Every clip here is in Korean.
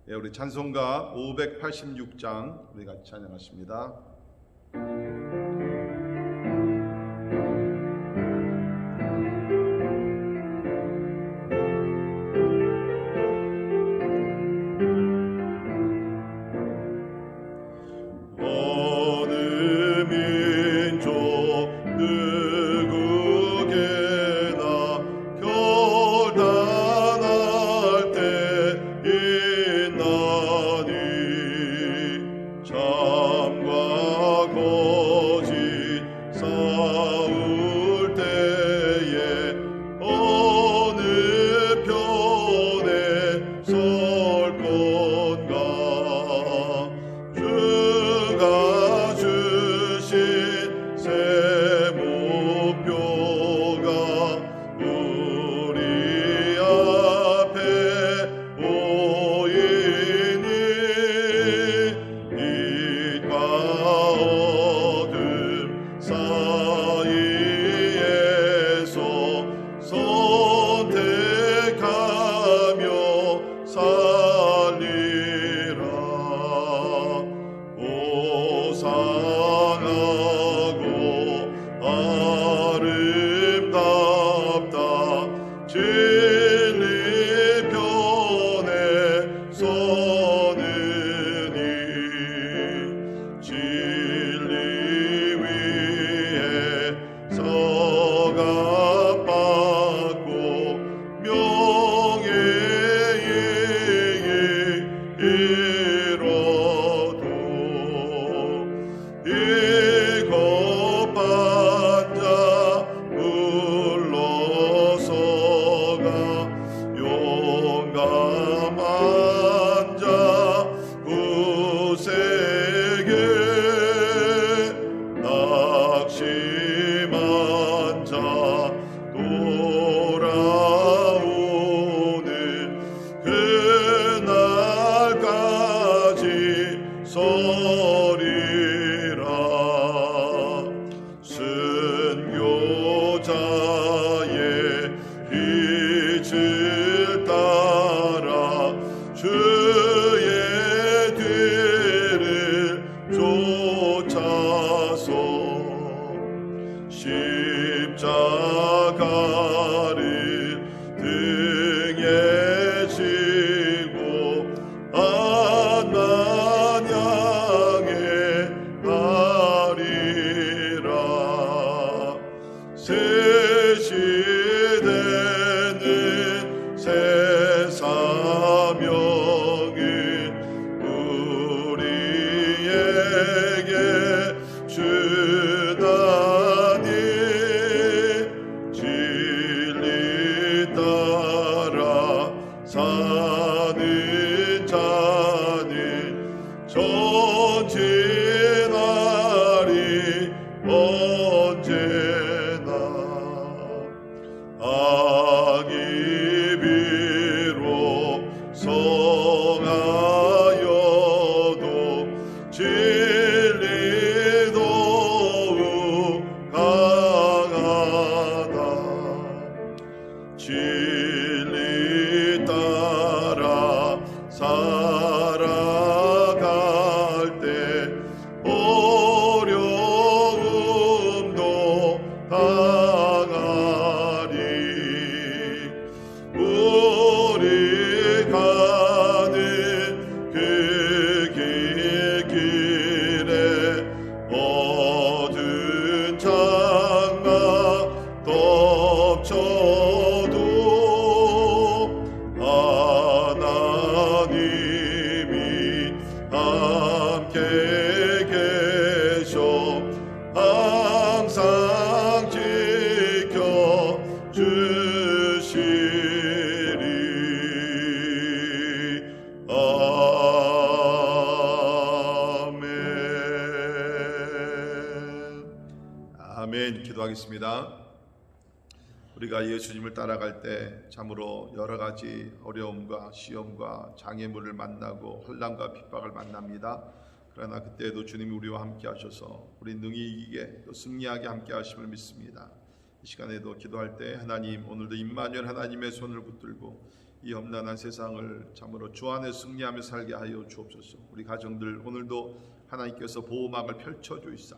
우리 찬송가 586장 우리 같이 찬양하십니다. 기도하겠습니다. 우리가 예수님을 따라갈 때 참으로 여러 가지 어려움과 시험과 장애물을 만나고 혼란과 핍박을 만납니다. 그러나 그때도 주님이 우리와 함께 하셔서 우리 능히 이기게 또 승리하게 함께 하심을 믿습니다. 이 시간에도 기도할 때 하나님, 오늘도 임마누엘 하나님의 손을 붙들고 이 험난한 세상을 참으로 주 안에 승리하며 살게 하여 주옵소서. 우리 가정들 오늘도 하나님께서 보호막을 펼쳐주시사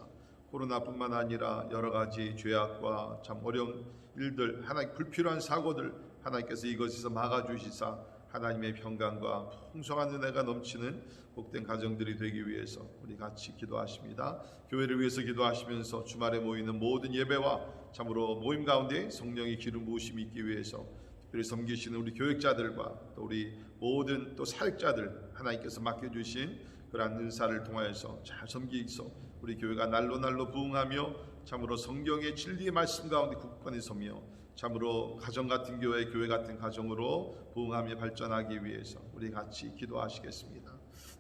코로나뿐만 아니라 여러 가지 죄악과 참 어려운 일들, 하나님 불필요한 사고들 하나님께서 이것에서 막아주시사 하나님의 평강과 풍성한 은혜가 넘치는 복된 가정들이 되기 위해서 우리 같이 기도하십니다. 교회를 위해서 기도하시면서 주말에 모이는 모든 예배와 참으로 모임 가운데 성령의 기름 부으심이 있기 위해서 특별히 섬기시는 우리 교역자들과 또 우리 모든 또 사역자들 하나님께서 맡겨주신 그러한 은사를 통하여서 잘 섬기소 우리 교회가 날로 날로 부흥하며 참으로 성경의 진리의 말씀 가운데 굳건히 서며 참으로 가정 같은 교회, 교회 같은 가정으로 부흥하며 발전하기 위해서 우리 같이 기도하시겠습니다.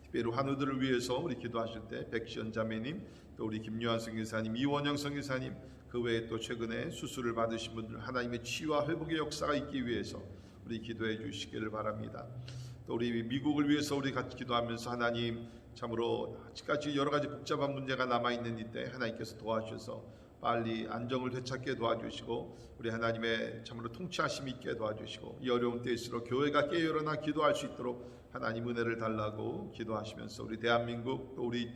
특별히 환우들을 위해서 우리 기도하실 때 백시연 자매님, 또 우리 김요한 선교사님, 이원영 선교사님, 그 외에 또 최근에 수술을 받으신 분들 하나님의 치유와 회복의 역사가 있기 위해서 우리 기도해 주시기를 바랍니다. 또 우리 미국을 위해서 우리 같이 기도하면서 하나님 참으로 아직까지 여러 가지 복잡한 문제가 남아있는 이때 하나님께서 도와주셔서 빨리 안정을 되찾게 도와주시고 우리 하나님의 참으로 통치하심 있게 도와주시고 이 어려운 때일수록 교회가 깨어나 기도할 수 있도록 하나님 은혜를 달라고 기도하시면서 우리 대한민국 또 우리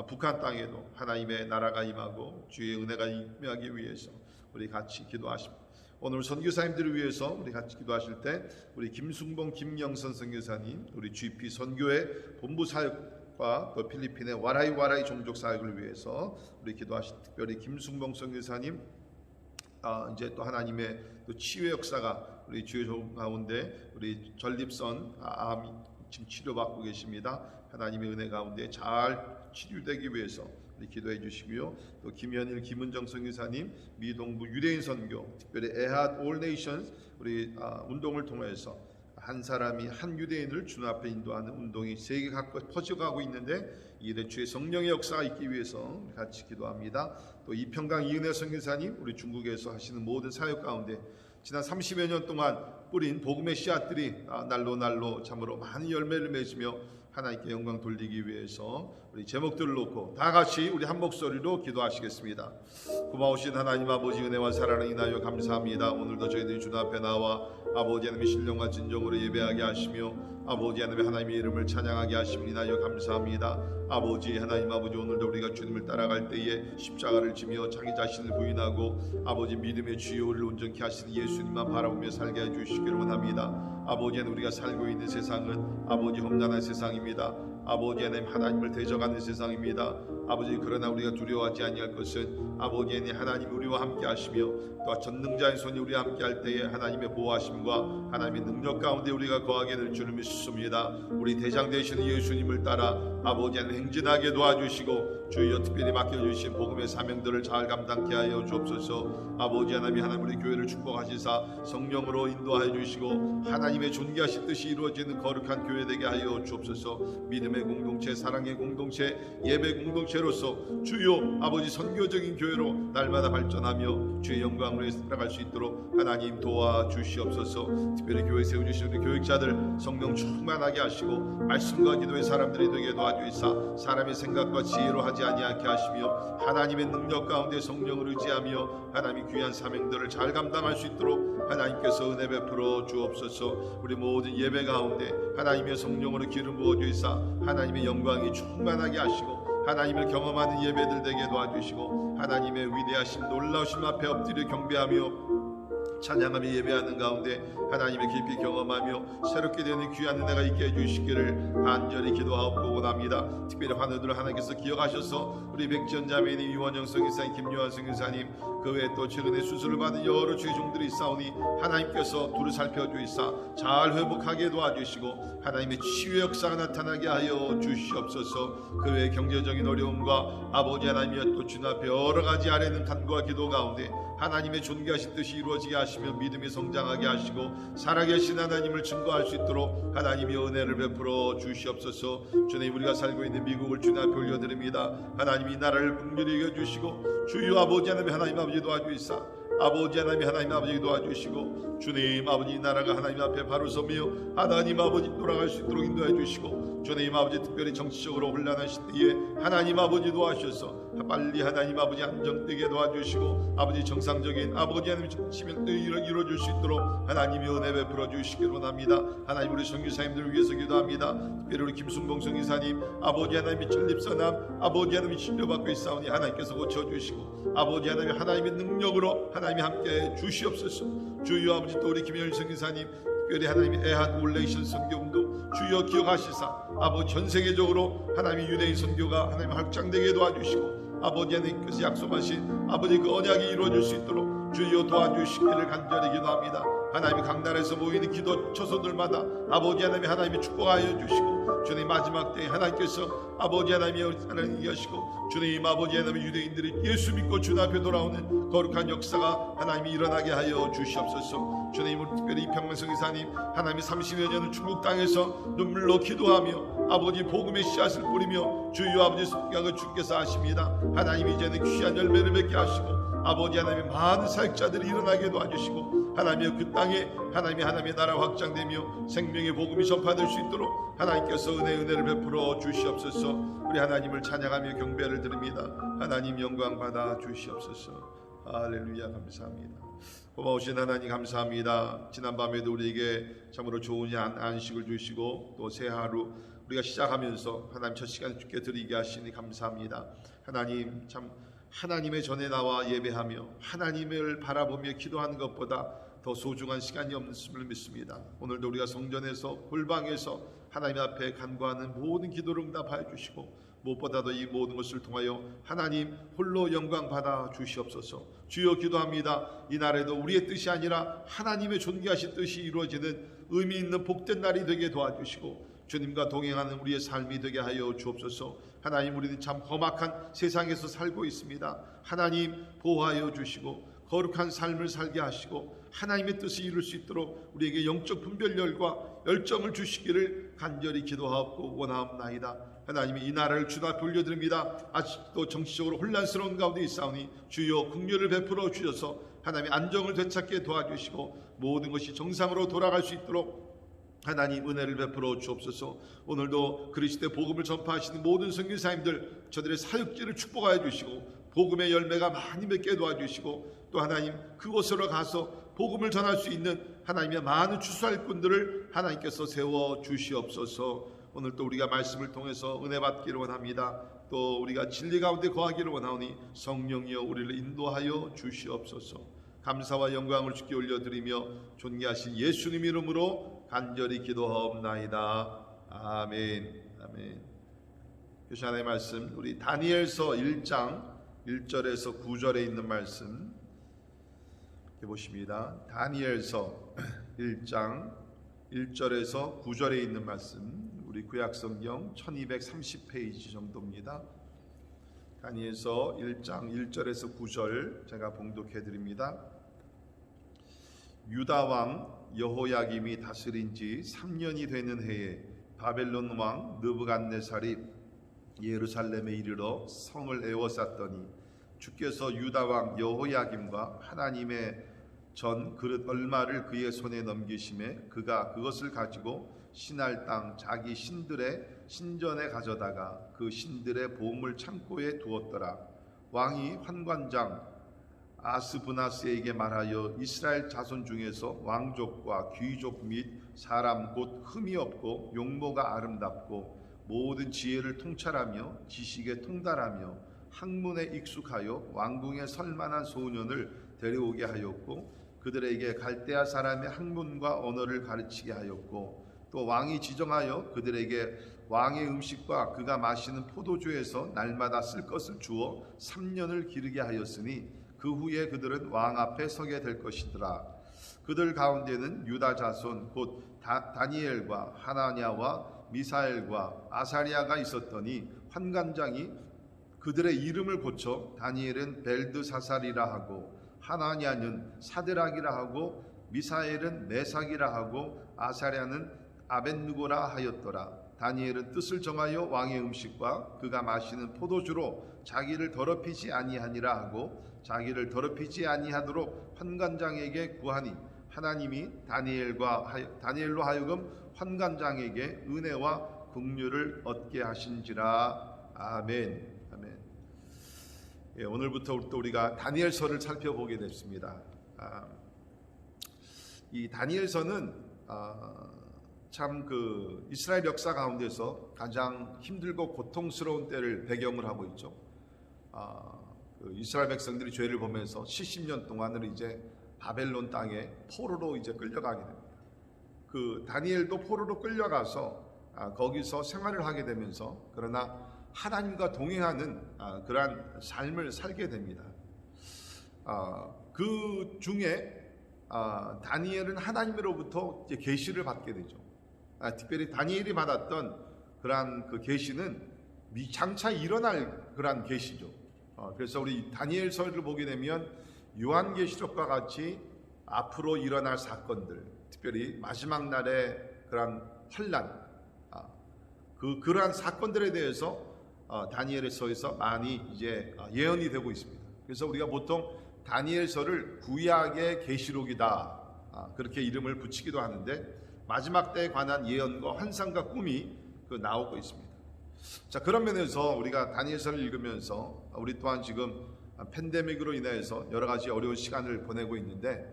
북한 땅에도 하나님의 나라가 임하고 주의 은혜가 임하기 위해서 우리 같이 기도하십니다. 오늘 선교사님들을 위해서 우리 같이 기도하실 때 우리 김순봉 김영선 선교사님, 우리 GP 선교회 본부 사역과 또 필리핀의 와라이 종족 사역을 위해서 우리 기도하실 특별히 김순봉 선교사님 이제 또 하나님의 또 치유의 역사가 우리 주의 가운데 우리 전립선 암 지금 치료받고 계십니다. 하나님의 은혜 가운데 잘 치유되기 위해서 우리 기도해 주시고요. 또 김현일, 김은정 선교사님 미동부 유대인 선교 특별히 에핫 올 네이션스 우리 운동을 통해서 한 사람이 한 유대인을 주 앞에 인도하는 운동이 세계 각국 퍼져가고 있는데 이 일에 주의 성령의 역사가 있기 위해서 같이 기도합니다. 또 이평강 이은혜 선교사님 우리 중국에서 하시는 모든 사역 가운데 지난 30여 년 동안 뿌린 복음의 씨앗들이 날로 참으로 많은 열매를 맺으며 하나님께 영광 돌리기 위해서 우리 제목들을 놓고 다 같이 우리 한 목소리로 기도하시겠습니다. 고마우신 하나님 아버지 은혜와 사랑을 인하여 감사합니다. 오늘도 저희들이 주님 앞에 나와 아버지 하나님의 신령과 진정으로 예배하게 하시며 아버지 하나님의 이름을 찬양하게 하심을 인하여 감사합니다. 아버지 하나님 아버지 오늘도 우리가 주님을 따라갈 때에 십자가를 지며 자기 자신을 부인하고 아버지 믿음의 주요를 온전케 하시는 예수님만 바라보며 살게 해주시기를 원합니다. 아버지 하나님 우리가 살고 있는 세상은 아버지 험난한 세상입니다. 아버지 하나님을 대적하는 세상입니다. 아버지 그러나 우리가 두려워하지 아니할 것은 아버지 하나님이 우리와 함께 하시며 또 전능자의 손이 우리와 함께 할 때에 하나님의 보호하심과 하나님의 능력 가운데 우리가 거하게 될 줄 믿습니다. 우리 대장 되시는 예수님을 따라 아버지 하나님 행진하게 도와주시고 주여 특별히 맡겨주신 복음의 사명들을 잘 감당케 하여 주옵소서. 아버지 하나님 우리 교회를 축복하시사 성령으로 인도하여 주시고 하나님의 존귀하신 뜻이 이루어지는 거룩한 교회 되게 하여 주옵소서. 믿음의 공동체, 사랑의 공동체, 예배 공동체로서 주여 아버지 선교적인 교회로 날마다 발전하며 주의 영광으로 살아갈 수 있도록 하나님 도와주시옵소서. 특별히 교회 세워주신 우리 교육자들 성령 충만하게 하시고 말씀과 기도의 사람들이 되게 도와주시사 사람의 생각과 지혜로 하지 아니하게 하시며 하나님의 능력 가운데 성령을 의지하며 하나님의 귀한 사명들을 잘 감당할 수 있도록 하나님께서 은혜 베풀어 주옵소서. 우리 모든 예배 가운데 하나님의 성령으로 기름 부어 주시사 하나님의 영광이 충만하게 하시고 하나님을 경험하는 예배들 되게 도와주시고 하나님의 위대하신 놀라우심 앞에 엎드려 경배하며 찬양하며 예배하는 가운데 하나님의 깊이 경험하며 새롭게 되는 귀한 은혜가 있게 해주시기를 간절히 기도하고 원합니다. 특별히 환우들을 하나님께서 기억하셔서 우리 백지연 자매님, 이원영 선교사님, 김요한 선교사님 그 외에 또 최근에 수술을 받은 여러 주의 종들이 있사오니 하나님께서 두루 살펴주시사 잘 회복하게 도와주시고 하나님의 치유의 역사가 나타나게 하여 주시옵소서. 그 외에 경제적인 어려움과 아버지 하나님의 또 주님 앞에 여러 가지 아뢰는 간구와 기도 가운데 하나님의 존귀하신 뜻이 이루어지게 하시며 믿음이 성장하게 하시고 살아계신 하나님을 증거할 수 있도록 하나님의 은혜를 베풀어 주시옵소서. 주님 우리가 살고 있는 미국을 주님 앞에 올려드립니다. 하나님 이 나라를 긍휼히 여겨주시고 주여 아버지 하나님 아버지 도와주시사 아버지 하나님 아버지 도와주시고 주님 아버지 이 나라가 하나님 앞에 바로 서며 하나님 아버지 돌아갈 수 있도록 인도해 주시고 주님 아버지 특별히 정치적으로 혼란하신 때에 하나님 아버지 도와주셔서 빨리 하나님 아버지 안정되게 도와주시고 아버지 정상적인 아버지 하나님 정치를 이루어질 수 있도록 하나님이 은혜 베풀어 주시기를 원합니다. 하나님 우리 선교사님들을 위해서 기도합니다. 특별히 우리 김순봉 선교사님 아버지 하나님의 진립선함 아버지 하나님이 치료받고 있사오니 하나님께서 고쳐주시고 아버지 하나님 하나님의 능력으로 하나님이 함께 주시옵소서. 주여 아버지 또 우리 김영일 선교사님 특별히 하나님의 애한 올레이션 선교운동 주여 기억하시사 아버지 전 세계적으로 하나님의 유대인 선교가 하나님 확장되게 도와주시고 아버지 하나님께서 약속하신 아버지 그 언약이 이루어질 수 있도록 주여 도와주시기를 간절히 기도합니다. 하나님이 각 나라에서 모이는 기도 처소들마다 아버지 하나님이 축복하여 주시고 주님 마지막 때에 하나님께서 아버지 하나님이 하시고 주님 아버지 하나님 유대인들이 예수 믿고 주님 앞에 돌아오는 거룩한 역사가 하나님이 일어나게 하여 주시옵소서. 주님 우리 특별히 이평만 이사님 하나님이 30여 년을 중국 땅에서 눈물로 기도하며 아버지 복음의 씨앗을 뿌리며 주여 아버지 속량을 주께서 하십니다. 하나님 이제는 귀한 열매를 맺게 하시고 아버지 하나님의 많은 사역자들이 일어나게 도와주시고 하나님의 그 땅에 하나님의 나라 확장되며 생명의 복음이 전파될 수 있도록 하나님께서 은혜를 베풀어 주시옵소서. 우리 하나님을 찬양하며 경배를 드립니다. 하나님 영광 받아 주시옵소서. 할렐루야 감사합니다. 고마우신 하나님 감사합니다. 지난밤에도 우리에게 참으로 좋은 안식을 주시고 또 새 하루 우리가 시작하면서 하나님 첫 시간 주께 드리게 하시니 감사합니다. 하나님 참 하나님의 전에 나와 예배하며 하나님을 바라보며 기도하는 것보다 더 소중한 시간이 없음을 믿습니다. 오늘도 우리가 성전에서 골방에서 하나님 앞에 간구하는 모든 기도를 응답하여 주시고 무엇보다도 이 모든 것을 통하여 하나님 홀로 영광 받아 주시옵소서. 주여 기도합니다. 이 날에도 우리의 뜻이 아니라 하나님의 존귀하신 뜻이 이루어지는 의미 있는 복된 날이 되게 도와주시고 주님과 동행하는 우리의 삶이 되게 하여 주옵소서. 하나님 우리는 참 험악한 세상에서 살고 있습니다. 하나님 보호하여 주시고 거룩한 삶을 살게 하시고 하나님의 뜻을 이룰 수 있도록 우리에게 영적 분별력과 열정을 주시기를 간절히 기도하고 원하옵나이다. 하나님이 이 나라를 주님 앞에 올려드립니다. 아직도 정치적으로 혼란스러운 가운데 있사오니 주여 긍휼을 베풀어 주셔서 하나님의 안정을 되찾게 도와주시고 모든 것이 정상으로 돌아갈 수 있도록 하나님 은혜를 베풀어 주옵소서. 오늘도 그리스도의 복음을 전파하시는 모든 선교사님들 저들의 사역지를 축복하여 주시고 복음의 열매가 많이 맺게 도와주시고 또 하나님 그곳으로 가서 복음을 전할 수 있는 하나님의 많은 주수할꾼들을 하나님께서 세워 주시옵소서. 오늘 또 우리가 말씀을 통해서 은혜 받기를 원합니다. 또 우리가 진리 가운데 거하기를 원하오니 성령이여 우리를 인도하여 주시옵소서. 감사와 영광을 주께 올려드리며 존귀하신 예수님 이름으로 간절히 기도하옵나이다. 아멘. 아멘. 교시 하나의 말씀 우리 다니엘서 1장 1절에서 9절에 있는 말씀 보십니다. 다니엘서 1장 1절에서 9절에 있는 말씀 우리 구약성경 1230페이지 정도입니다. 다니엘서 1장 1절에서 9절 제가 봉독해 드립니다. 유다 왕 여호야김이 다스린 지 3년이 되는 해에 바벨론 왕 느부갓네살이 예루살렘에 이르러 성을 에워쌌더니 주께서 유다 왕 여호야김과 하나님의 전 그릇 얼마를 그의 손에 넘기심에 그가 그것을 가지고 신할 땅 자기 신들의 신전에 가져다가 그 신들의 보물 창고에 두었더라. 왕이 환관장 아스브나스에게 말하여 이스라엘 자손 중에서 왕족과 귀족 및 사람 곧 흠이 없고 용모가 아름답고 모든 지혜를 통찰하며 지식에 통달하며 학문에 익숙하여 왕궁에 설만한 소년을 데려오게 하였고 그들에게 갈대아 사람의 학문과 언어를 가르치게 하였고 또 왕이 지정하여 그들에게 왕의 음식과 그가 마시는 포도주에서 날마다 쓸 것을 주어 3년을 기르게 하였으니 그 후에 그들은 왕 앞에 서게 될 것이더라. 그들 가운데는 유다 자손 곧 다니엘과 하나냐와 미사엘과 아사리아가 있었더니 환관장이 그들의 이름을 고쳐 다니엘은 벨드사살이라 하고 하나냐는 사드락이라 하고 미사엘은 메삭이라 하고 아사랴는 아벳느고라 하였더라. 다니엘은 뜻을 정하여 왕의 음식과 그가 마시는 포도주로 자기를 더럽히지 아니하니라 하고 자기를 더럽히지 아니하도록 환관장에게 구하니 하나님이 다니엘로 하여금 환관장에게 은혜와 긍휼을 얻게 하신지라. 아멘. 아멘. 오늘부터 또 우리가 다니엘서를 살펴보게 됐습니다. 이 다니엘서는 참 그 이스라엘 역사 가운데서 가장 힘들고 고통스러운 때를 배경을 하고 있죠. 그 이스라엘 백성들이 죄를 범해서 70년 동안을 이제 바벨론 땅에 포로로 이제 끌려가게 됩니다. 그 다니엘도 포로로 끌려가서 거기서 생활을 하게 되면서 그러나 하나님과 동행하는 그러한 삶을 살게 됩니다. 그 중에 다니엘은 하나님으로부터 이제 계시를 받게 되죠. 특별히 다니엘이 받았던 그러한 그 계시는 장차 일어날 그러한 계시죠. 그래서 우리 다니엘서를 보게 되면 요한계시록과 같이 앞으로 일어날 사건들, 특별히 마지막 날의 그러한 환난, 그러한 사건들에 대해서 다니엘서에서 많이 이제 예언이 되고 있습니다. 그래서 우리가 보통 다니엘서를 구약의 계시록이다, 그렇게 이름을 붙이기도 하는데 마지막 때에 관한 예언과 환상과 꿈이 나오고 있습니다. 자, 그런 면에서 우리가 다니엘서를 읽으면서 우리 또한 지금 팬데믹으로 인해서 여러 가지 어려운 시간을 보내고 있는데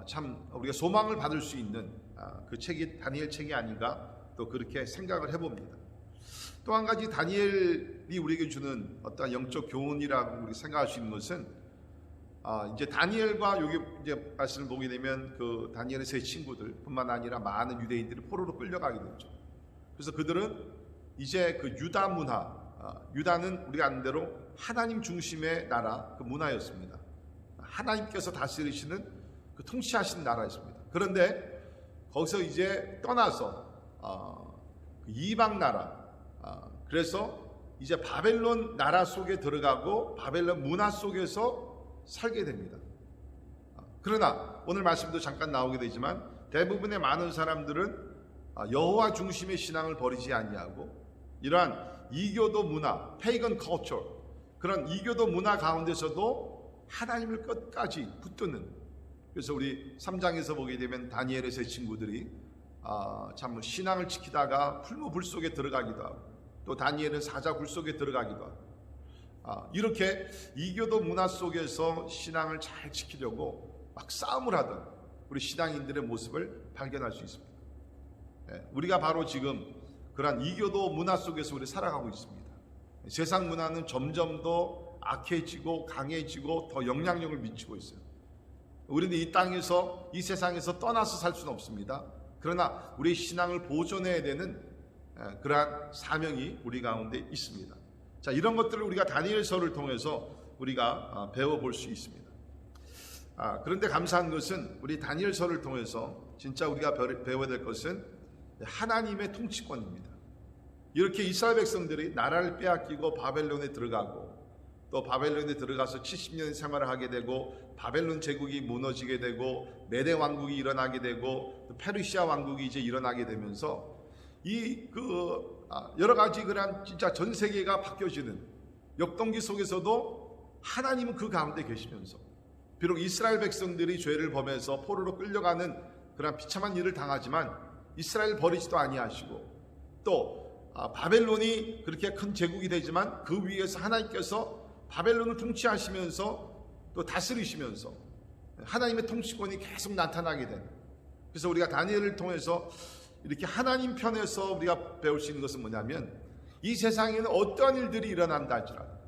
참 우리가 소망을 받을 수 있는 그 책이 다니엘 책이 아닌가 또 그렇게 생각을 해봅니다. 또 한 가지 다니엘이 우리에게 주는 어떤 영적 교훈이라고 우리 생각할 수 있는 것은 이제 다니엘과 여기 이제 말씀을 보게 되면 그 다니엘의 세 친구들뿐만 아니라 많은 유대인들이 포로로 끌려가게 되죠. 그래서 그들은 이제 그 유다 문화, 유다는 우리가 아는 대로 하나님 중심의 나라, 그 문화였습니다. 하나님께서 다스리시는 그 통치하시는 나라였습니다. 그런데 거기서 이제 떠나서 그 이방 나라, 그래서 이제 바벨론 나라 속에 들어가고 바벨론 문화 속에서 살게 됩니다. 그러나 오늘 말씀도 잠깐 나오게 되지만 대부분의 많은 사람들은 여호와 중심의 신앙을 버리지 아니하고 이러한 이교도 문화, 페이건 컬처, 그런 이교도 문화 가운데서도 하나님을 끝까지 붙드는, 그래서 우리 3장에서 보게 되면 다니엘의 세 친구들이 참 신앙을 지키다가 풀무불 속에 들어가기도 하고 또 다니엘은 사자굴 속에 들어가기도 하고 이렇게 이교도 문화 속에서 신앙을 잘 지키려고 막 싸움을 하던 우리 신앙인들의 모습을 발견할 수 있습니다. 우리가 바로 지금 그러한 이교도 문화 속에서 우리 살아가고 있습니다. 세상 문화는 점점 더 악해지고 강해지고 더 영향력을 미치고 있어요. 우리는 이 땅에서 이 세상에서 떠나서 살 수는 없습니다. 그러나 우리의 신앙을 보존해야 되는 그러한 사명이 우리 가운데 있습니다. 자, 이런 것들을 우리가 다니엘서를 통해서 우리가 배워볼 수 있습니다. 그런데 감사한 것은 우리 다니엘서를 통해서 진짜 우리가 배워야 될 것은 하나님의 통치권입니다. 이렇게 이스라엘 백성들이 나라를 빼앗기고 바벨론에 들어가고 또 바벨론에 들어가서 70년 생활을 하게 되고 바벨론 제국이 무너지게 되고 메대 왕국이 일어나게 되고 또 페르시아 왕국이 이제 일어나게 되면서 여러 가지 그런 진짜 전 세계가 바뀌어지는 역동기 속에서도 하나님은 그 가운데 계시면서 비록 이스라엘 백성들이 죄를 범해서 포로로 끌려가는 그런 비참한 일을 당하지만 이스라엘 버리지도 아니하시고 또 바벨론이 그렇게 큰 제국이 되지만 그 위에서 하나님께서 바벨론을 통치하시면서 또 다스리시면서 하나님의 통치권이 계속 나타나게 되는, 그래서 우리가 다니엘을 통해서 이렇게 하나님 편에서 우리가 배울 수 있는 것은 뭐냐면 이 세상에는 어떠한 일들이 일어난다 할지라도,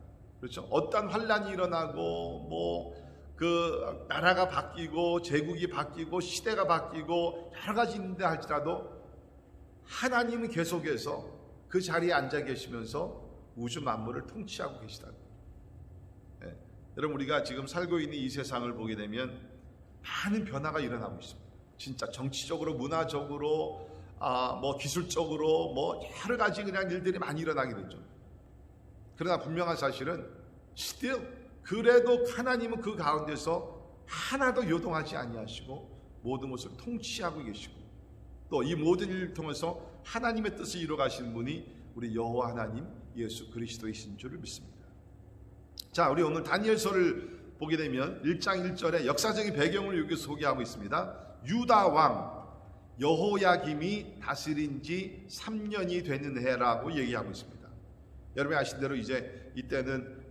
그렇죠? 어떠한 환란이 일어나고 그 나라가 바뀌고 제국이 바뀌고 시대가 바뀌고 여러 가지 있는데 할지라도 하나님은 계속해서 그 자리에 앉아 계시면서 우주 만물을 통치하고 계시다고. 여러분, 우리가 지금 살고 있는 이 세상을 보게 되면 많은 변화가 일어나고 있습니다. 진짜 정치적으로, 문화적으로, 기술적으로 여러 가지 그냥 일들이 많이 일어나게 되죠. 그러나 분명한 사실은 still 그래도 하나님은 그 가운데서 하나도 요동하지 아니하시고 모든 것을 통치하고 계시고 또 이 모든 일을 통해서 하나님의 뜻을 이루어가시는 분이 우리 여호와 하나님 예수 그리스도이신 줄을 믿습니다. 자, 우리 오늘 다니엘서를 보게 되면 1장 1절에 역사적인 배경을 여기 소개하고 있습니다. 유다 왕 여호야김이 다스린 지 3년이 되는 해라고 얘기하고 있습니다. 여러분이 아신 대로 이제 이때는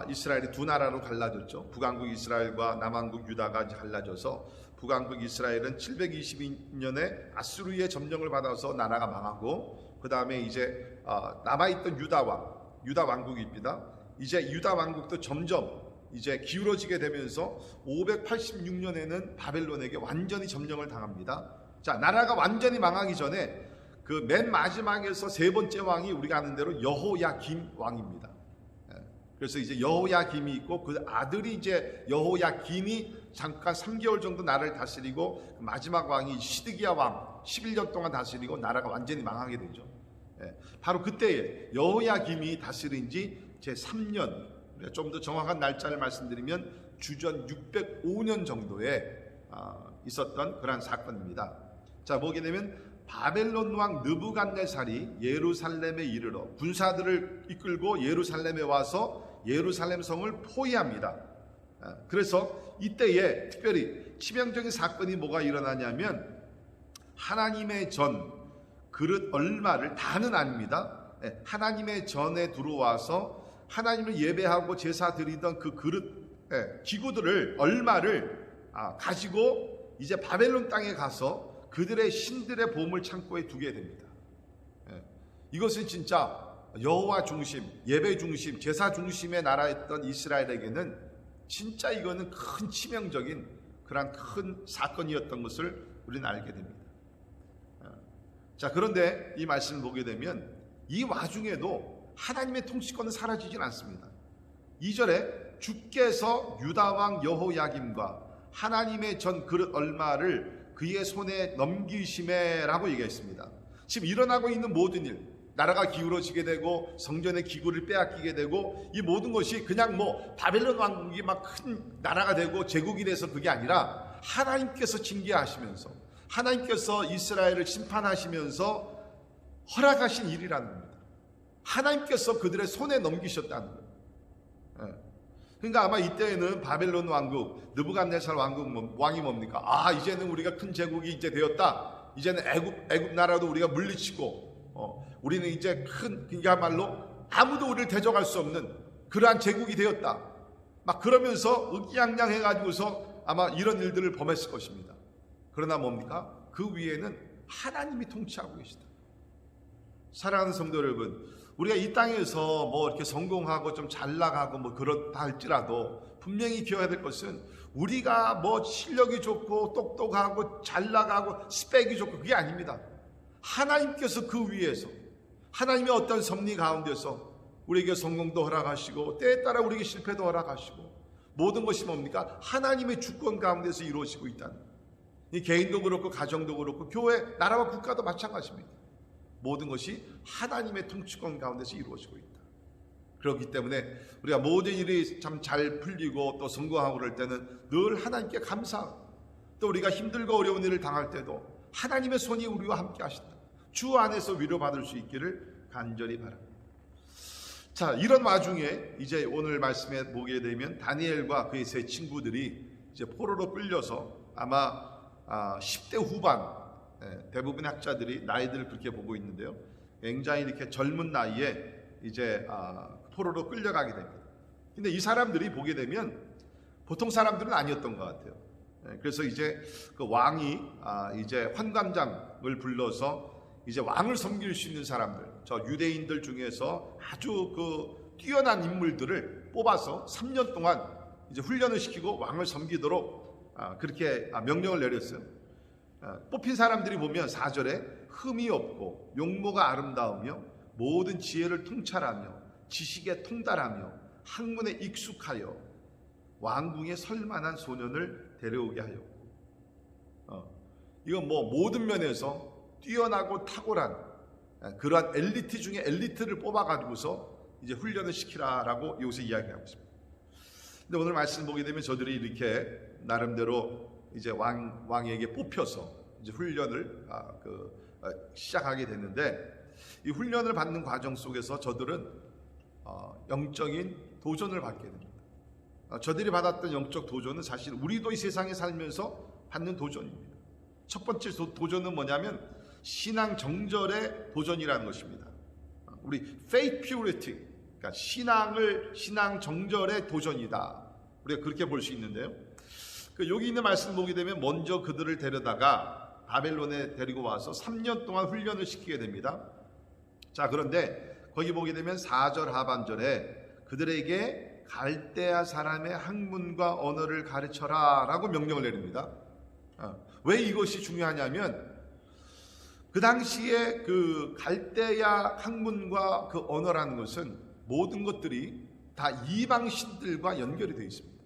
이스라엘이 두 나라로 갈라졌죠. 북왕국 이스라엘과 남왕국 유다가 갈라져서 북왕국 이스라엘은 722년에 아수르의 점령을 받아서 나라가 망하고, 그 다음에 이제 남아있던 유다 왕국입니다. 이제 유다 왕국도 점점 이제 기울어지게 되면서 586년에는 바벨론에게 완전히 점령을 당합니다. 자, 나라가 완전히 망하기 전에 그 맨 마지막에서 세 번째 왕이 우리가 아는 대로 여호야김 왕입니다. 그래서 이제 여호야김이 있고 그 아들이 이제 여호야김이 잠깐 3개월 정도 나라를 다스리고, 마지막 왕이 시드기야 왕 11년 동안 다스리고 나라가 완전히 망하게 되죠. 바로 그때에 여호야김이 다스린 지 제 3년, 좀 더 정확한 날짜를 말씀드리면 주전 605년 정도에 있었던 그러한 사건입니다. 자, 보게 되면 바벨론 왕 느부갓네살이 예루살렘에 이르러 군사들을 이끌고 예루살렘에 와서 예루살렘 성을 포위합니다. 그래서 이때에 특별히 치명적인 사건이 뭐가 일어나냐면, 하나님의 전 그릇 얼마를, 다는 아닙니다. 하나님의 전에 들어와서 하나님을 예배하고 제사 드리던 그 그릇, 기구들을, 얼마를 가지고 이제 바벨론 땅에 가서 그들의 신들의 보물 창고에 두게 됩니다. 이것은 진짜 여호와 중심, 예배 중심, 제사 중심의 나라였던 이스라엘에게는 진짜 이거는 큰 치명적인 그런 큰 사건이었던 것을 우리는 알게 됩니다. 자, 그런데 이 말씀을 보게 되면 이 와중에도 하나님의 통치권은 사라지진 않습니다. 2절에 주께서 유다왕 여호야김과 하나님의 전 그릇 얼마를 그의 손에 넘기심에라고 얘기했습니다. 지금 일어나고 있는 모든 일, 나라가 기울어지게 되고 성전의 기구를 빼앗기게 되고, 이 모든 것이 그냥 뭐 바벨론 왕국이 막 큰 나라가 되고 제국이 돼서 그게 아니라 하나님께서 징계하시면서, 하나님께서 이스라엘을 심판하시면서 허락하신 일이라는 겁니다. 하나님께서 그들의 손에 넘기셨다는 거예요. 그러니까 아마 이때에는 바벨론 왕국, 느부갓네살 왕이 뭡니까? 이제는 우리가 큰 제국이 이제 되었다. 이제는 애굽 나라도 우리가 물리치고, 우리는 이제 큰, 그야말로 아무도 우리를 대적할 수 없는 그러한 제국이 되었다. 막 그러면서 의기양양해가지고서 아마 이런 일들을 범했을 것입니다. 그러나 뭡니까? 그 위에는 하나님이 통치하고 계시다. 사랑하는 성도 여러분, 우리가 이 땅에서 뭐 이렇게 성공하고 좀 잘 나가고 뭐 그렇다 할지라도 분명히 기억해야 될 것은, 우리가 뭐 실력이 좋고 똑똑하고 잘 나가고 스펙이 좋고 그게 아닙니다. 하나님께서 그 위에서, 하나님의 어떤 섭리 가운데서 우리에게 성공도 허락하시고 때에 따라 우리에게 실패도 허락하시고, 모든 것이 뭡니까? 하나님의 주권 가운데서 이루어지고 있다는, 이 개인도 그렇고 가정도 그렇고 교회, 나라와 국가도 마찬가지입니다. 모든 것이 하나님의 통치권 가운데서 이루어지고 있다. 그렇기 때문에 우리가 모든 일이 참 잘 풀리고 또 성공하고 그럴 때는 늘 하나님께 감사하고, 또 우리가 힘들고 어려운 일을 당할 때도 하나님의 손이 우리와 함께 하신다. 주 안에서 위로받을 수 있기를 간절히 바랍니다. 자, 이런 와중에 이제 오늘 말씀에 보게 되면 다니엘과 그의 세 친구들이 이제 포로로 끌려서 아마 10대 후반, 대부분의 학자들이 나이들을 그렇게 보고 있는데요, 굉장히 이렇게 젊은 나이에 이제 포로로 끌려가게 됩니다. 근데 이 사람들이 보게 되면 보통 사람들은 아니었던 것 같아요. 그래서 이제 그 왕이 이제 환관장을 불러서 이제 왕을 섬길 수 있는 사람들, 저 유대인들 중에서 아주 그 뛰어난 인물들을 뽑아서 3년 동안 이제 훈련을 시키고 왕을 섬기도록 그렇게 명령을 내렸어요. 뽑힌 사람들이 보면 4절에 흠이 없고 용모가 아름다우며 모든 지혜를 통찰하며 지식에 통달하며 학문에 익숙하여 왕궁에 설만한 소년을 데려오게 하였고, 이건 뭐 모든 면에서 뛰어나고 탁월한 그러한 엘리트 중에 엘리트를 뽑아가지고서 이제 훈련을 시키라라고 여기서 이야기하고 있습니다. 근데 오늘 말씀 보게 되면 저들이 이렇게 나름대로 이제 왕에게 뽑혀서 이제 훈련을 시작하게 됐는데, 이 훈련을 받는 과정 속에서 저들은 영적인 도전을 받게 됩니다. 저들이 받았던 영적 도전은 사실 우리도 이 세상에 살면서 받는 도전입니다. 첫 번째 도전은 뭐냐면 신앙 정절의 도전이라는 것입니다. 우리 faith purity, 그러니까 신앙 정절의 도전이다. 우리가 그렇게 볼 수 있는데요. 여기 있는 말씀을 보게 되면 먼저 그들을 데려다가 바벨론에 데리고 와서 3년 동안 훈련을 시키게 됩니다. 자, 그런데 거기 보게 되면 4절 하반절에 그들에게 갈대아 사람의 학문과 언어를 가르쳐라 라고 명령을 내립니다. 왜 이것이 중요하냐면 그 당시에 그 갈대아 학문과 그 언어라는 것은 모든 것들이 다 이방신들과 연결이 되어 있습니다.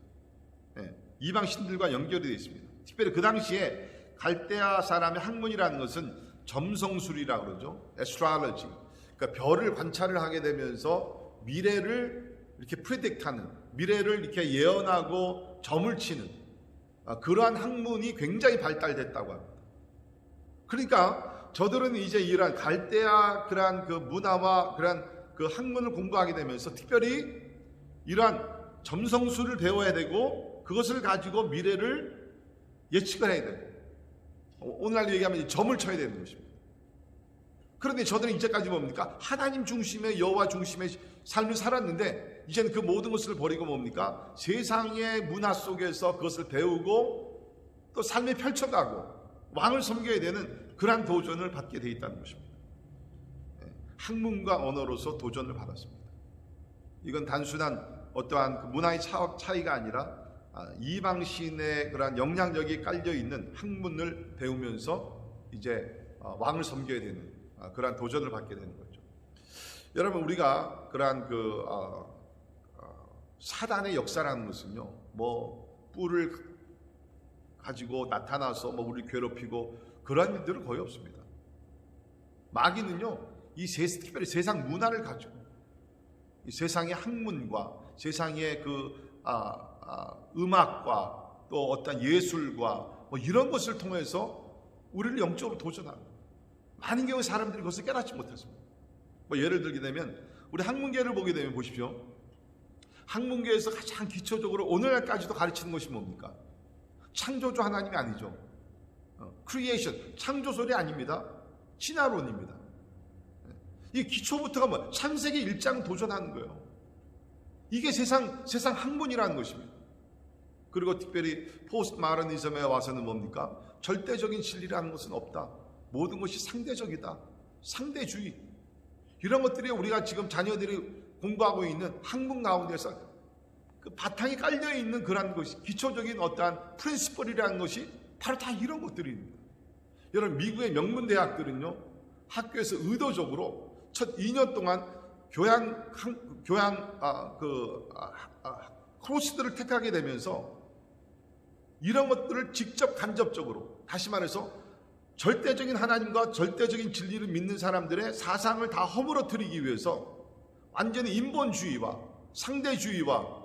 이방신들과 연결이 되어 있습니다. 특별히 그 당시에 갈대아 사람의 학문이라는 것은 점성술이라고 그러죠. 에스트롤로지. 그러니까 별을 관찰을 하게 되면서 미래를 이렇게 프레딕트하는, 미래를 이렇게 예언하고 점을 치는 그러한 학문이 굉장히 발달됐다고 합니다. 그러니까 저들은 이제 이러한 갈대아 그러한 그 문화와 그러한 그 학문을 공부하게 되면서 특별히 이러한 점성술을 배워야 되고 그것을 가지고 미래를 예측을 해야 되고 오늘날 얘기하면 점을 쳐야 되는 것입니다. 그런데 저들은 이제까지 뭡니까? 하나님 중심의 여호와 중심의 삶을 살았는데 이제는 그 모든 것을 버리고 뭡니까? 세상의 문화 속에서 그것을 배우고 또 삶에 펼쳐가고 왕을 섬겨야 되는 그러한 도전을 받게 돼 있다는 것입니다. 학문과 언어로서 도전을 받았습니다. 이건 단순한 어떠한 그 문화의 차이가 아니라 이방신의 그러한 영향력이 깔려 있는 학문을 배우면서 이제 왕을 섬겨야 되는 그러한 도전을 받게 되는 거죠. 여러분, 우리가 그러한 그 사단의 역사라는 것은요, 뭐 뿔을 가지고 나타나서 뭐 우리를 괴롭히고 그러한 일들은 거의 없습니다. 마귀는요, 특별히 세상 문화를 가지고 이 세상의 학문과 세상의 그 음악과 또 어떤 예술과 뭐 이런 것을 통해서 우리를 영적으로 도전하고 많은 경우 사람들이 그것을 깨닫지 못했습니다. 뭐 예를 들게 되면 우리 학문계를 보게 되면 보십시오. 학문계에서 가장 기초적으로 오늘날까지도 가르치는 것이 뭡니까? 창조주 하나님이 아니죠. 크리에이션, 창조설이 아닙니다. 진화론입니다. 이 기초부터가 뭐 창세기 1장 도전하는 거예요. 이게 세상 학문이라는 것입니다. 그리고 특별히 포스트 마더니즘에 와서는 뭡니까? 절대적인 진리라는 것은 없다. 모든 것이 상대적이다. 상대주의. 이런 것들이 우리가 지금 자녀들이 공부하고 있는 학문 가운데서 그 바탕이 깔려 있는 그런 것이 기초적인 어떠한 프린시플이라는 것이 바로 다 이런 것들입니다. 여러분, 미국의 명문 대학들은요, 학교에서 의도적으로 첫 2년 동안 교양 코스들을 택하게 되면서 이런 것들을 직접 간접적으로, 다시 말해서 절대적인 하나님과 절대적인 진리를 믿는 사람들의 사상을 다 허물어뜨리기 위해서 완전히 인본주의와 상대주의와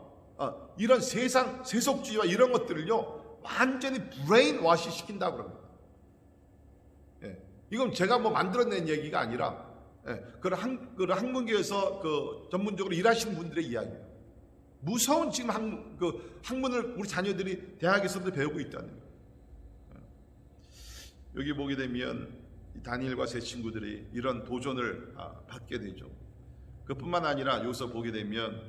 이런 세속주의와 이런 것들을요 완전히 브레인워시 시킨다고 합니다. 이건 제가 뭐 만들어낸 얘기가 아니라 그런 학문계에서 그 전문적으로 일하시는 분들의 이야기예요. 무서운 지금 학문을 우리 자녀들이 대학에서도 배우고 있다는 거예요. 여기 보게 되면 다니엘과 세 친구들이 이런 도전을 받게 되죠. 그뿐만 아니라 여기서 보게 되면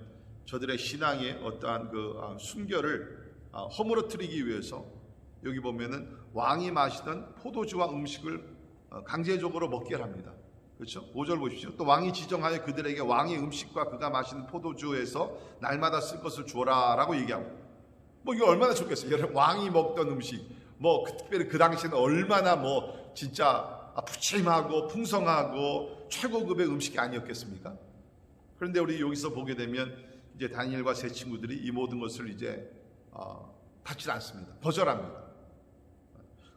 저들의 신앙의 어떠한 그 순결을 허물어뜨리기 위해서 여기 보면은 왕이 마시던 포도주와 음식을 강제적으로 먹게 합니다. 그렇죠? 5절 보십시오. 또 왕이 지정하여 그들에게 왕의 음식과 그가 마시는 포도주에서 날마다 쓸 것을 주어라 라고 얘기하고, 뭐 이거 얼마나 좋겠어요. 여러분, 왕이 먹던 음식, 뭐 특별히 그 당시에는 얼마나 뭐 진짜 푸짐하고 풍성하고 최고급의 음식이 아니었겠습니까? 그런데 우리 여기서 보게 되면 이제 다니엘과 세 친구들이 이 모든 것을 이제 받지 않습니다. 거절합니다.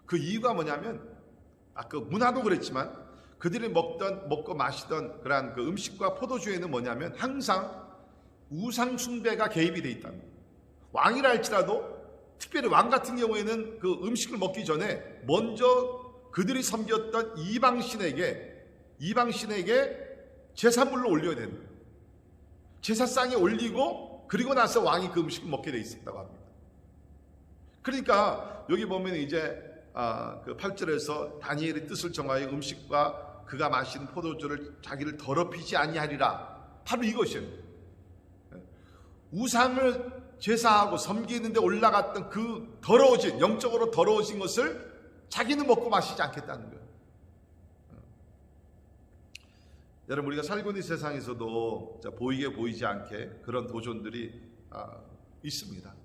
그 이유가 뭐냐면 그 문화도 그랬지만 그들이 먹고 마시던 그러한 그 음식과 포도주에는 뭐냐면 항상 우상 숭배가 개입이 돼 있다는 거예요. 왕이라 할지라도 특별히 왕 같은 경우에는 그 음식을 먹기 전에 먼저 그들이 섬겼던 이방신에게 제사물로 올려야 되는 거예요. 제사상에 올리고 그리고 나서 왕이 그 음식을 먹게 돼 있었다고 합니다. 그러니까 여기 보면 이제 그 8절에서 다니엘의 뜻을 정하여 음식과 그가 마시는 포도주를 자기를 더럽히지 아니하리라. 바로 이것이에요. 우상을 제사하고 섬기는데 올라갔던 그 더러워진, 영적으로 더러워진 것을 자기는 먹고 마시지 않겠다는 거예요. 여러분, 우리가 살고 있는 세상에서도 보이게 보이지 않게 그런 도전들이 있습니다.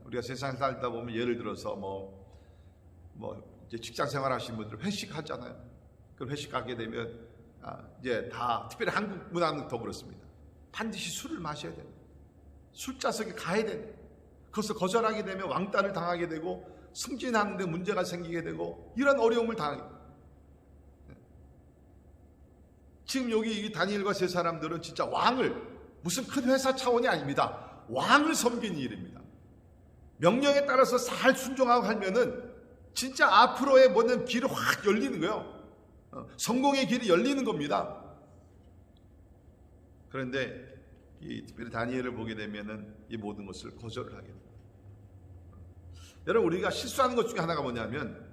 우리가 세상에 살다 보면 예를 들어서 이제 직장 생활 하시는 분들 회식하잖아요. 그럼 회식 가게 되면 이제 다, 특별히 한국 문화는 더 그렇습니다. 반드시 술을 마셔야 돼요. 술자석에 가야 돼요. 그것을 거절하게 되면 왕따를 당하게 되고 승진하는데 문제가 생기게 되고 이런 어려움을 당하게 돼요. 지금 여기 이 다니엘과 세 사람들은 진짜 왕을, 무슨 큰 회사 차원이 아닙니다. 왕을 섬기는 일입니다. 명령에 따라서 잘 순종하고 하면은 진짜 앞으로의 모든 길이 확 열리는 거예요. 성공의 길이 열리는 겁니다. 그런데 특별히 다니엘을 보게 되면은 이 모든 것을 거절을 하게 됩니다. 여러분, 우리가 실수하는 것 중에 하나가 뭐냐면,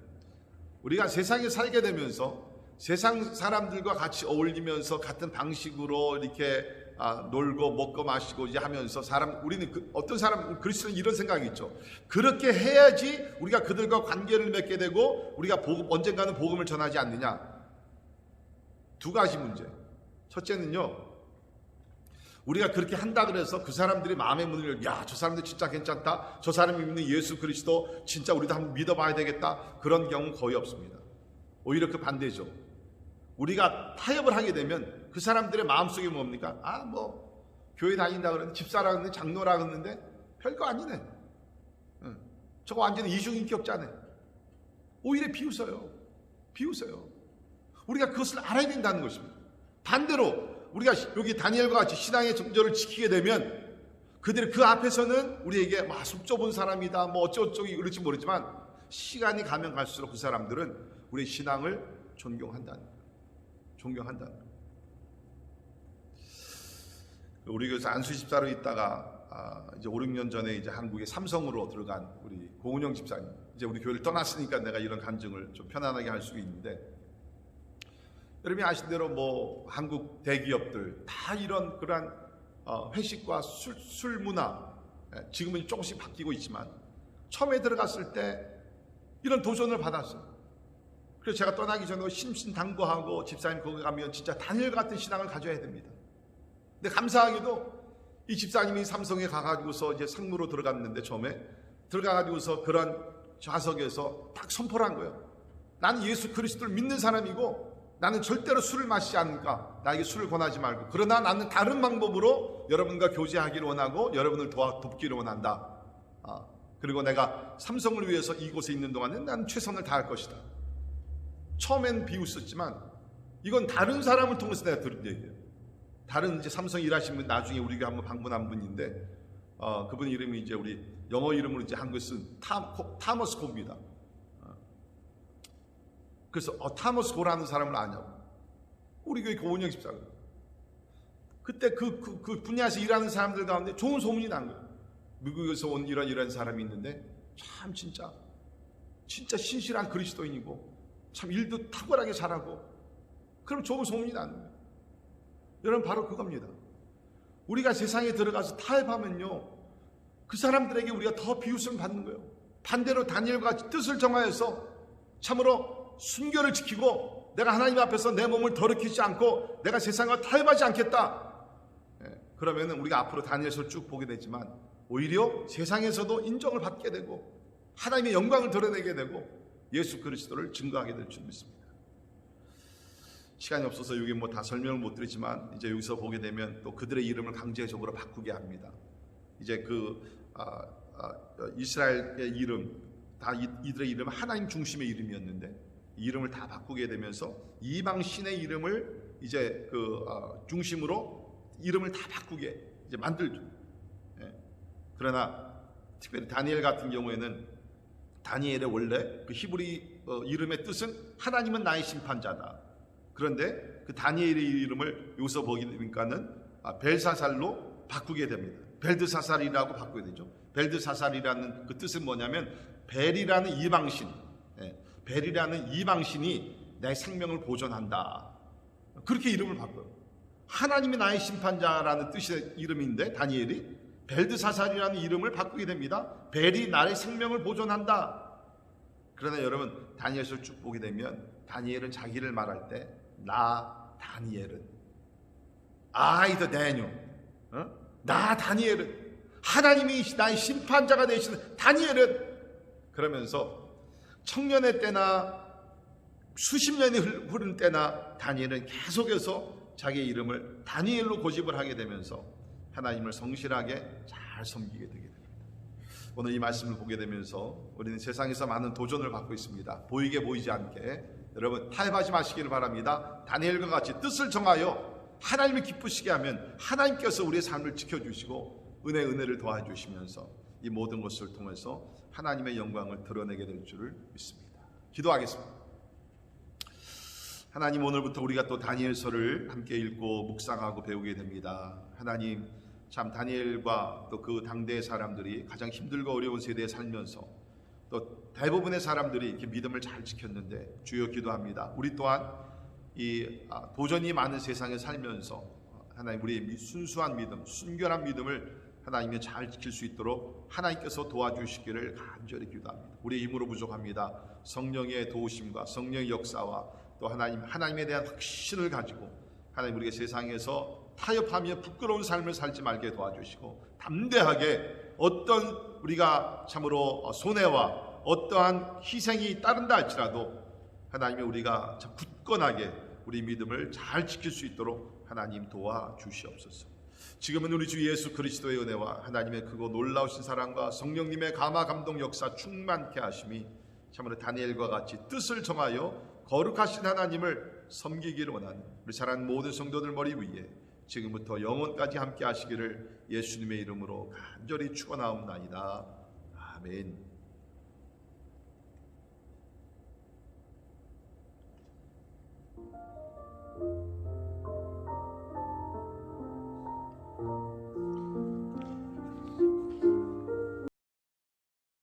우리가 세상에 살게 되면서 세상 사람들과 같이 어울리면서 같은 방식으로 이렇게 놀고 먹고 마시고 이제 하면서 우리는 어떤 사람, 그리스도는 이런 생각이 있죠. 그렇게 해야지 우리가 그들과 관계를 맺게 되고 우리가 언젠가는 복음을 전하지 않느냐. 두 가지 문제. 첫째는요, 우리가 그렇게 한다 그래서 그 사람들이 마음의 문을 열고, 야, 저 사람들 진짜 괜찮다, 저 사람이 믿는 예수 그리스도 진짜 우리도 한번 믿어봐야 되겠다, 그런 경우는 거의 없습니다. 오히려 그 반대죠. 우리가 타협을 하게 되면 그 사람들의 마음속에 뭡니까? 교회 다닌다 그러는데, 집사라 그러는데, 장로라 그러는데 별거 아니네. 저거 완전히 이중인격자네. 오히려 비웃어요. 우리가 그것을 알아야 된다는 것입니다. 반대로 우리가 여기 다니엘과 같이 신앙의 정절을 지키게 되면 그들이 그 앞에서는 우리에게 속 좁은 사람이다, 어쩌고저쩌고 그럴지 모르지만, 시간이 가면 갈수록 그 사람들은 우리의 신앙을 존경한다는 거예요. 우리 교회에서 안수 집사로 있다가 이제 5, 6년 전에 이제 한국의 삼성으로 들어간 우리 고은영 집사님, 이제 우리 교회를 떠났으니까 내가 이런 간증을 좀 편안하게 할 수 있는데, 여러분이 아신 대로 한국 대기업들 다 이런 그러한 회식과 술 문화, 지금은 조금씩 바뀌고 있지만 처음에 들어갔을 때 이런 도전을 받았어요. 그래서 제가 떠나기 전에 신신당부하고, 집사님 거기 가면 진짜 다니엘 같은 신앙을 가져야 됩니다. 근데 감사하게도 이 집사님이 삼성에 가가지고서 이제 상무로 들어갔는데, 처음에 들어가가지고서 그런 좌석에서 딱 선포를 한 거예요. 나는 예수 그리스도를 믿는 사람이고 나는 절대로 술을 마시지 않으니까 나에게 술을 권하지 말고, 그러나 나는 다른 방법으로 여러분과 교제하기를 원하고 여러분을 돕기를 원한다. 그리고 내가 삼성을 위해서 이곳에 있는 동안은 나는 최선을 다할 것이다. 처음엔 비웃었지만 이건 다른 사람을 통해서 내가 들은 얘기예요. 다른 이제 삼성 일하시는 분, 나중에 우리 교회 한번 방문한 분인데, 그분 이름이 이제 우리 영어 이름으로 이제 한국에 쓴 타머스 고입니다. 그래서 타머스 고라는 사람을 아냐고. 우리 교회 고은영 집사가. 그때 그 분야에서 일하는 사람들 가운데 좋은 소문이 난 거예요. 미국에서 온 이런 사람이 있는데 참 진짜 신실한 그리스도인이고 참 일도 탁월하게 잘하고, 그럼 좋은 소문이 나는 거예요. 여러분, 바로 그겁니다. 우리가 세상에 들어가서 타협하면요, 그 사람들에게 우리가 더 비웃음을 받는 거예요. 반대로 다니엘과 같이 뜻을 정하여서 참으로 순결을 지키고 내가 하나님 앞에서 내 몸을 더럽히지 않고 내가 세상과 타협하지 않겠다. 그러면 우리가 앞으로 다니엘서를 쭉 보게 되지만 오히려 세상에서도 인정을 받게 되고 하나님의 영광을 드러내게 되고 예수 그리스도를 증거하게 될 줄 믿습니다. 시간이 없어서 여기 다 설명을 못 드리지만, 이제 여기서 보게 되면 또 그들의 이름을 강제적으로 바꾸게 합니다. 이제 이스라엘의 이름, 다 이들의 이름은 하나님 중심의 이름이었는데 이름을 다 바꾸게 되면서 이방 신의 이름을 이제 중심으로 이름을 다 바꾸게 이제 만들죠. 그러나 특별히 다니엘 같은 경우에는 다니엘의 원래 그 히브리 이름의 뜻은 하나님은 나의 심판자다. 그런데 그 다니엘의 이름을 여기서 보니까는 벨사살로 바꾸게 됩니다. 벨드사살이라고 바꾸게 되죠. 벨드사살이라는 그 뜻은 뭐냐면 벨이라는 이방신, 벨이라는 이방신이 내 생명을 보존한다. 그렇게 이름을 바꿔요. 하나님이 나의 심판자라는 뜻의 이름인데 다니엘이, 벨드사살이라는 이름을 바꾸게 됩니다. 벨이 나의 생명을 보존한다. 그러나 여러분, 다니엘서를 쭉 보게 되면 다니엘은 자기를 말할 때 나 다니엘은, I the Daniel, 나 다니엘은, 하나님이 나의 심판자가 되시는 다니엘은, 그러면서 청년의 때나 수십 년이 흐른 때나 다니엘은 계속해서 자기의 이름을 다니엘로 고집을 하게 되면서 하나님을 성실하게 잘 섬기게 되게 됩니다. 오늘 이 말씀을 보게 되면서 우리는 세상에서 많은 도전을 받고 있습니다. 보이게 보이지 않게. 여러분, 타협하지 마시기를 바랍니다. 다니엘과 같이 뜻을 정하여 하나님을 기쁘시게 하면 하나님께서 우리의 삶을 지켜주시고 은혜를 도와주시면서 이 모든 것을 통해서 하나님의 영광을 드러내게 될 줄을 믿습니다. 기도하겠습니다. 하나님, 오늘부터 우리가 또 다니엘서를 함께 읽고 묵상하고 배우게 됩니다. 하나님, 참 다니엘과 또 그 당대의 사람들이 가장 힘들고 어려운 세대에 살면서 또 대부분의 사람들이 이렇게 믿음을 잘 지켰는데, 주여 기도합니다. 우리 또한 이 도전이 많은 세상에 살면서 하나님, 우리의 순수한 믿음, 순결한 믿음을 하나님이 잘 지킬 수 있도록 하나님께서 도와주시기를 간절히 기도합니다. 우리의 힘으로 부족합니다. 성령의 도우심과 성령의 역사와 또 하나님에 대한 확신을 가지고 하나님, 우리가 세상에서 타협하며 부끄러운 삶을 살지 말게 도와주시고, 담대하게 어떤 우리가 참으로 손해와 어떠한 희생이 따른다 할지라도 하나님이 우리가 참 굳건하게 우리 믿음을 잘 지킬 수 있도록 하나님 도와주시옵소서. 지금은 우리 주 예수 그리스도의 은혜와 하나님의 크고 놀라우신 사랑과 성령님의 감화 감동 역사 충만케 하심이 참으로 다니엘과 같이 뜻을 정하여 거룩하신 하나님을 섬기기를 원하는 우리 사랑하는 모든 성도들 머리 위에 지금부터 영원까지 함께 하시기를 예수님의 이름으로 간절히 축원하옵나이다. 아멘.